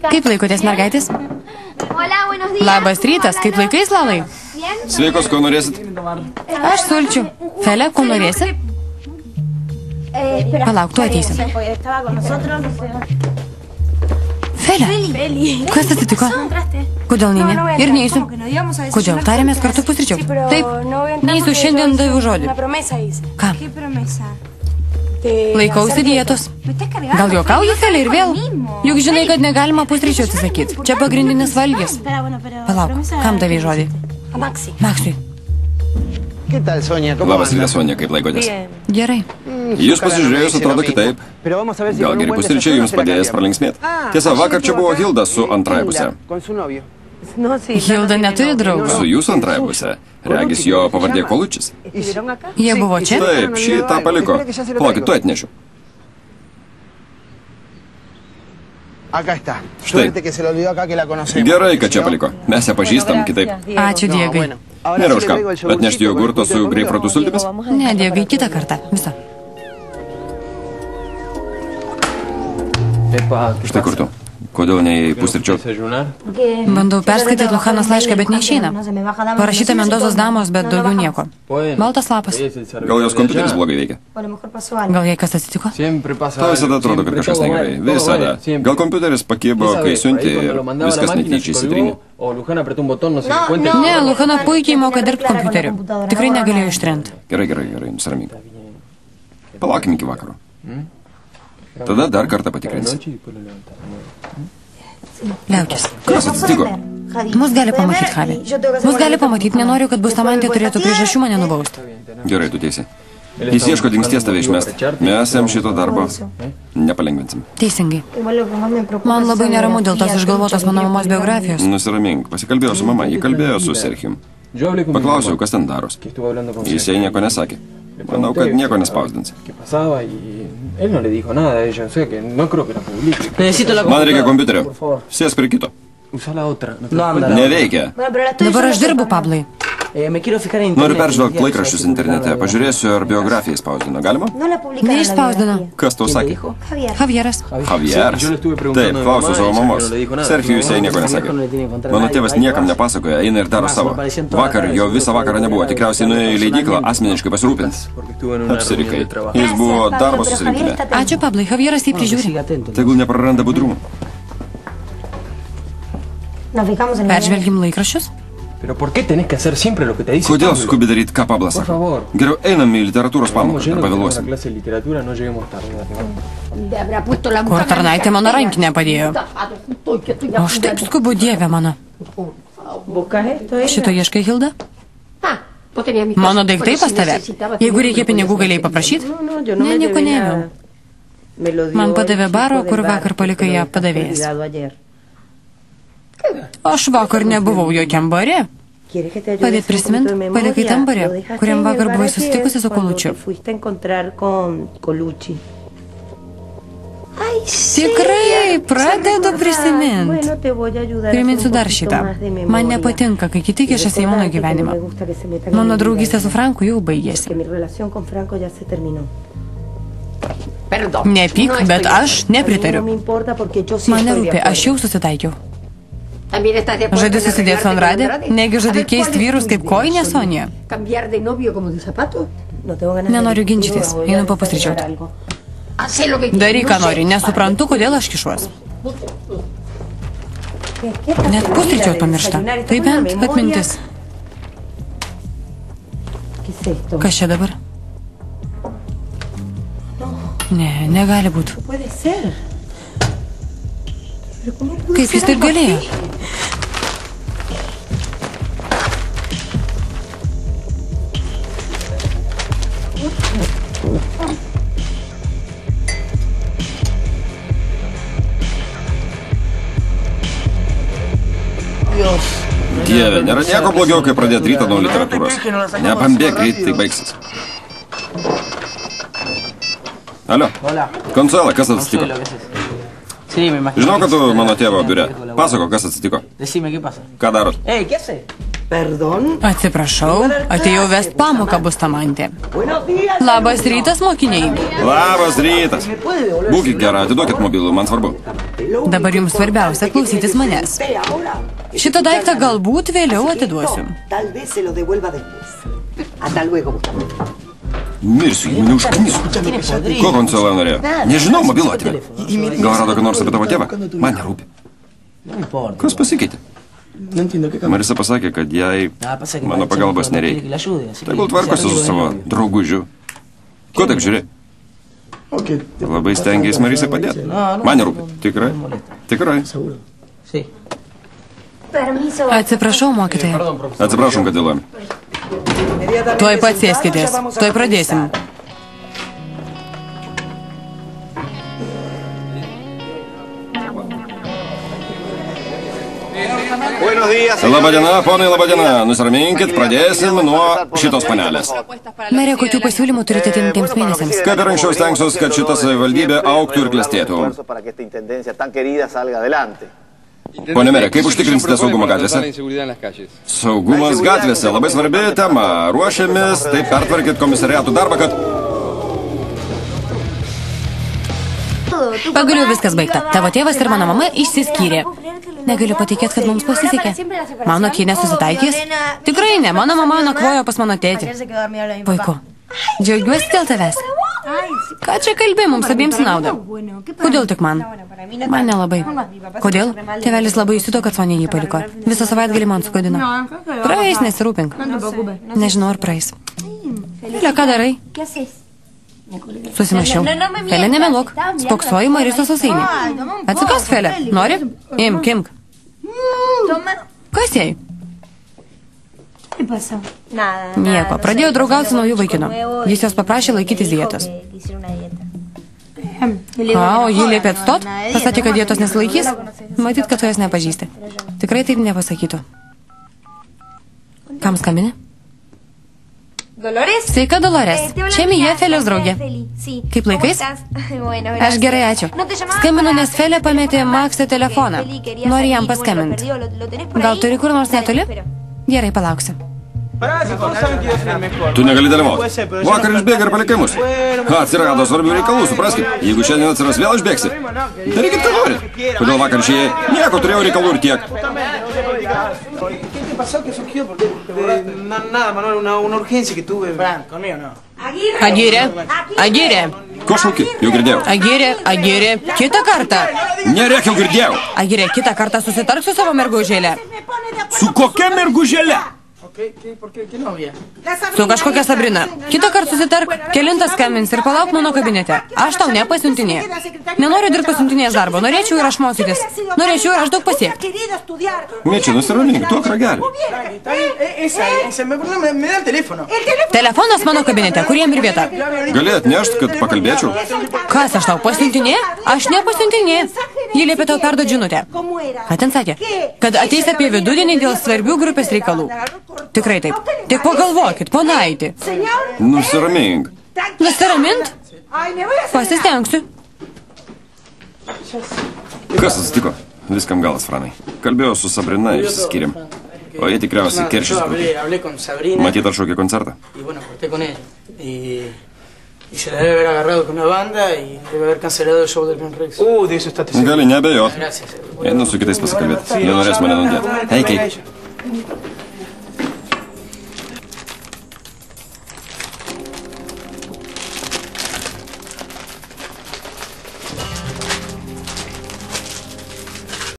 Kaip laikotės, mergaitės? Labas rytas, kaip laikais, Lalai? Sveikos, ko norėsit? Aš sulčiu. Fele, ko norėsit? Palauk, tu ateisim. Fele, kas atsitiko? Kodėl neini? Ir neįsiu. Kodėl? Tarėmės kartu pusryčiau. Taip, neįsiu, šiandien daviau žodį. Ką? Laikausi dietos. Gal juokauju, Fele, ir vėl? Juk žinai, kad negalima pusryčių atsisakyti. Čia pagrindinis valgis. Palauk, kam davai žodį? Maksui. Labas rytas, Sonia, kaip laikotės? Gerai. Jūs pasižiūrėjus atrodo kitaip. Gal geri pusryčiai jums padėjęs pralinksmėti? Tiesa, vakar čia buvo Hilda su antrąja pusė. Hilda neturi draugų. Su jūsų antrąja pusė. Regis jo pavardė Kolučis. Jie buvo čia? Taip, šį tą paliko. Palaukit, tu atnešiu. Štai. Gerai, kad čia paliko. Mes ją pažįstam kitaip. Ačiū, Diegai. Nėra už ką. Atnešti jogurto su greipfrutų sultimis? Ne, Diegai, kitą kartą. Visą. Štai kur tu. Kodėl neįėjai pusryčių? Bandau perskaityti Luchanos laišką, bet neišeina. Parašyta Mendozos damos, bet daugiau nieko. Baltas lapas. Gal jos kompiuteris blogai veikia? Gal jai kas atsitiko? Tau visada atrodo, kad kažkas negerai. Visada. Gal kompiuteris pakibo, kai siunti ir viskas netyčiai įsitrynė. Ne, Luchana puikiai moka dirbti kompiuteriu. Tikrai negalėjo ištrinti. Gerai, nusiramink. Palaukim iki vakaro. Tada dar kartą patikrinsi. Liaukis. Kas atsitiko? Mus gali pamatyti, Javi. Mus gali pamatyti, nenoriu, kad Bustamantė turėtų priežasčių mane nubausti. Gerai, tu teisi. Jis ieško dingsties tave išmesti. Mes jam šito darbo nepalengvinsim. Teisingai. Man labai neramu dėl tos išgalvotos mano mamos biografijos. Nusiramink. Pasikalbėjau su mama. Ji kalbėjo su Serhijum. Paklausiau, kas ten daros. Jis jai nieko nesakė. Manau, kad nieko nespausdins. Man reikia kompiuterio. Sės prie kito. Neveikia. Dabar aš dirbu, Pablai. Noriu peržvelgti laikraščius internete. Pažiūrėsiu, ar biografiją spausdino. Galima? Neišspausdino. Kas tau sakė? Javieras. Javieras? Taip, klausiu savo mamos. Serhijus jai nieko nesakė. Mano tėvas niekam nepasakoja, eina ir daro savo. Vakar jo visą vakarą nebuvo. Tikriausiai nuėjo į leidyklą asmeniškai pasirūpins. Apsirikai. Jis buvo darbo susirinkime. Ačiū, Pablai. Javieras jį prižiūri. Tegul nepraranda budrumo. Peržvelgim laikraščius? Kodėl skubi daryti, ką Pablas sako? Geriau einam į literatūros pamoką, pavėluosim. Kur tarnaitė mano rankinę padėjo? Aš taip skubu, Dieve mano. Šito ieškai, Hilda? Mano daiktai pas tave? Jeigu reikia pinigų, galėjai paprašyti? Ne, nieko neėmiau. Man padavė baro, kur vakar palikai ją padavėjas. Aš vakar nebuvau jokiam bare. Padėt prisimint, palikai tam bare, kuriam vakar buvai susitikusi su Kolučiu. Tikrai, pradedu prisimint. Priminsiu dar šitą. Man nepatinka, kai kiti kišasi į mano gyvenimą. Mano draugystė su Franku jau baigėsi. Nepyk, bet aš nepritariu. Man nerūpi, aš jau susitaikiau. Žadi susidėti su Andrade? Negi žadi keisti vyrus kaip kojinė, Sonija? Nenoriu ginčytis, einu papusryčiauti. Daryk, ką nori, nesuprantu, kodėl aš kišuos. Net pusryčiaut pamiršta. Tai bent atmintis. Kas čia dabar? Ne, negali būti. Kaip jis taip galėjo? Dieve, nėra nieko blogiau, kai pradėti rytą nuo literatūros. Nepambėk, greit tai baigsis. Alio, Consuela, kas atsitiko? Žinau, kad tu mano tėvo biure. Pasako, kas atsitiko. Ką darot? Atsiprašau, atėjau vest pamoką Bustamante. Labas rytas, mokiniai. Labas rytas. Būkit gera, atiduokit mobilų, man svarbu. Dabar jums svarbiausia klausytis manęs. Šitą daiktą galbūt vėliau atiduosiu. Mirsiu, jį mane užknisų. Ko Konsuela norėjo? Nežinau, mobilų atėmė. Gal rado ką nors apie tavo tėvą? Man nerūpi. Kas pasikeitė? Marisa pasakė, kad jai mano pagalbos nereikia. Tegul tvarkosi su savo draugužiu. Ko taip žiūrė? Labai stengiais Marisai padėti. Man nerūpi. Tikrai? Tikrai. Atsiprašau, mokytoja. Atsiprašom, kad dėluojam. Tuoj pat sėskitės. Tuoj pradėsim. Labadiena, ponai, labadiena. Nusiraminkit, pradėsim nuo šitos panelės. Mere, kokių pasiūlymų turite ateinantiems mėnesiams? Kaip ir anksčiau stengsiuos, kad šita savivaldybė augtų ir klestėtų. Pone mere, kaip užtikrinsite saugumą gatvėse? Saugumas gatvėse, labai svarbi tema. Ruošiamės, taip pertvarkit komisariatų darbą, kad... Pagaliau viskas baigta. Tavo tėvas ir mano mama išsiskyrė. Negaliu patikėti, kad mums pasisekė. Mano kinė susitaikys? Tikrai ne, mano mama nakvojo pas mano tėtį. Puiku. Džiaugiuosi dėl tavęs. Ką čia kalbė, mums abiems naudą? Kodėl tik man? Man nelabai. Kodėl? Tėvelis labai įsiuto, kad Sonė jį paliko. Visą savaitgalį man sugadino. Praeis, nesirūpink. Nežinau, ar praeis. Filė, ką darai? Susimašiau. Felė, nemeluok. Spoksoji Marisos sausainį. Atsikas, Felė. Nori? Imk, imk. Kas jai? Nieko. Pradėjau draugauti su naujų vaikinu. Jis jos paprašė laikytis dietos. O ji liepė atstot? Pasakė, kad dietos nesilaikys? Matyt, kad tu jos nepažįsti. Tikrai taip nepasakytų. Kam skambini? Sveika, Dolores. Čia Mija, Felės draugė. Kaip laikais? Aš gerai, ačiū. Skambinu, nes Felė pametė Maksą telefoną. Nori jam paskambinti. Gal turi kur nors netoli? Gerai, palauksiu. Tu negali dalyvauti. Vakar išbėga ir palikai mus. Atsirado svarbių reikalų, supraskit. Jeigu šiandien atsiras vėl išbėgsi, darykit, ką norit. Kodėl vakar išėjai? Nieko, turėjau reikalų ir tiek. Agirė, Agirė. Ko šauki? Jau girdėjau. Agirė, Agirė. Kitą kartą. Nerėk, jau girdėjau. Agirė, kitą kartą susitark su savo mergužėlė. Su kokia mergužėle? Su kažkokia Sabrina. Kitą kartą susitark, kelintas skambins ir palauk mano kabinete. Aš tau nepasiuntinė. Nenoriu dirbti pasiuntinės darbo. Norėčiau ir aš mokytis. Norėčiau ir aš daug pasiekti. Mėčiai, nusiramink, duok ragelį. Telefonas mano kabinete, kur jam ir vieta. Gali atnešti, kad pakalbėčiau? Kas, aš tau pasiuntinė? Aš nepasiuntinė. Ji liepė tau perduoti žinutę. Ką ten sakė? Kad ateis apie vidudienį dėl svarbių grupės reikalų. Tikrai taip. Tik pagalvokit, ponaitį. Nusiramink. Nusiramint? Pasistengsiu. Kas atsitiko? Viskam galas, Franai. Kalbėjau su Sabrina, išsiskyrėm. O jie tikriausiai keršys grupė. Matyt, atšaukė koncertą. Y se la debe haber agarrado con una banda y debe haber cancelado el show del Gran Rex. De eso está seguro. Gali nebejot. Einu su kitais pasikalbėti. Nenorės mane nudėti. Eik, eik.